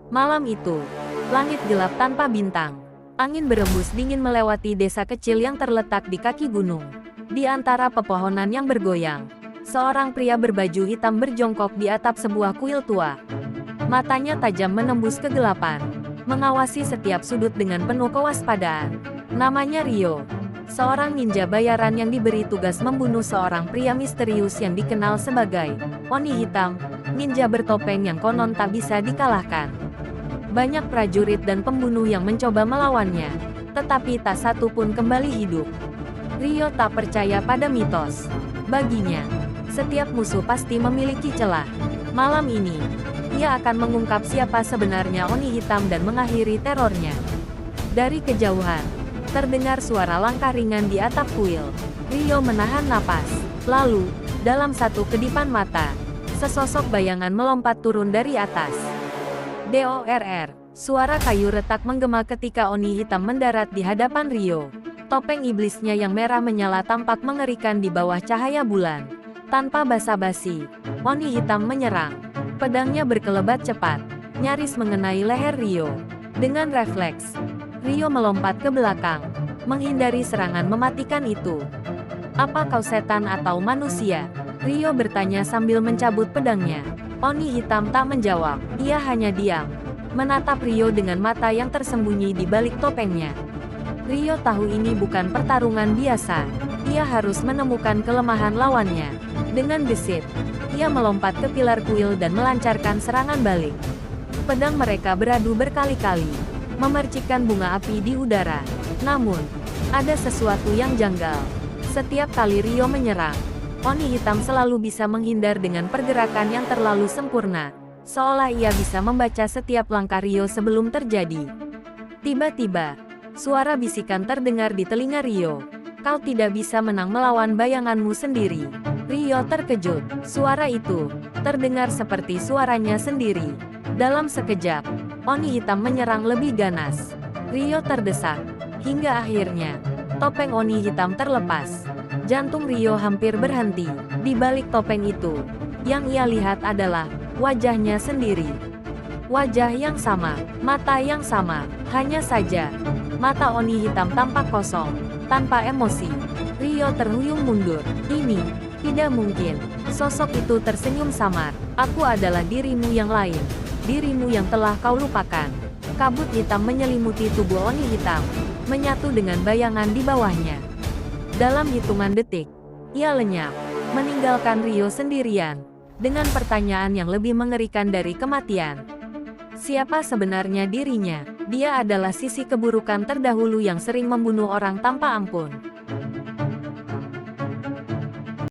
Malam itu, langit gelap tanpa bintang. Angin berembus dingin melewati desa kecil yang terletak di kaki gunung. Di antara pepohonan yang bergoyang, seorang pria berbaju hitam berjongkok di atap sebuah kuil tua. Matanya tajam menembus kegelapan, mengawasi setiap sudut dengan penuh kewaspadaan. Namanya Ryo, seorang ninja bayaran yang diberi tugas membunuh seorang pria misterius yang dikenal sebagai Oni Hitam, ninja bertopeng yang konon tak bisa dikalahkan. Banyak prajurit dan pembunuh yang mencoba melawannya, tetapi tak satu pun kembali hidup. Ryo tak percaya pada mitos. Baginya, setiap musuh pasti memiliki celah. Malam ini, ia akan mengungkap siapa sebenarnya Oni Hitam dan mengakhiri terornya. Dari kejauhan, terdengar suara langkah ringan di atap kuil. Ryo menahan napas. Lalu, dalam satu kedipan mata, sesosok bayangan melompat turun dari atas. DORR, suara kayu retak menggema ketika Oni Hitam mendarat di hadapan Ryo. Topeng iblisnya yang merah menyala tampak mengerikan di bawah cahaya bulan. Tanpa basa-basi, Oni Hitam menyerang. Pedangnya berkelebat cepat, nyaris mengenai leher Ryo. Dengan refleks, Ryo melompat ke belakang, menghindari serangan mematikan itu. "Apa kau setan atau manusia?" Ryo bertanya sambil mencabut pedangnya. Oni Hitam tak menjawab, ia hanya diam, menatap Ryo dengan mata yang tersembunyi di balik topengnya. Ryo tahu ini bukan pertarungan biasa, ia harus menemukan kelemahan lawannya. Dengan gesit, ia melompat ke pilar kuil dan melancarkan serangan balik. Pedang mereka beradu berkali-kali, memercikkan bunga api di udara. Namun, ada sesuatu yang janggal. Setiap kali Ryo menyerang, Oni Hitam selalu bisa menghindar dengan pergerakan yang terlalu sempurna, seolah ia bisa membaca setiap langkah Ryo sebelum terjadi. Tiba-tiba, suara bisikan terdengar di telinga Ryo. "Kau tidak bisa menang melawan bayanganmu sendiri." Ryo terkejut. Suara itu terdengar seperti suaranya sendiri. Dalam sekejap, Oni Hitam menyerang lebih ganas. Ryo terdesak, hingga akhirnya, topeng Oni Hitam terlepas. Jantung Ryo hampir berhenti. Di balik topeng itu, yang ia lihat adalah wajahnya sendiri. Wajah yang sama, mata yang sama. Hanya saja, mata Oni Hitam tampak kosong, tanpa emosi. Ryo terhuyung mundur. "Ini tidak mungkin." Sosok itu tersenyum samar. "Aku adalah dirimu yang lain. Dirimu yang telah kau lupakan." Kabut hitam menyelimuti tubuh Oni Hitam, menyatu dengan bayangan di bawahnya. Dalam hitungan detik, ia lenyap, meninggalkan Ryo sendirian, dengan pertanyaan yang lebih mengerikan dari kematian. Siapa sebenarnya dirinya? Dia adalah sisi keburukan terdahulu yang sering membunuh orang tanpa ampun.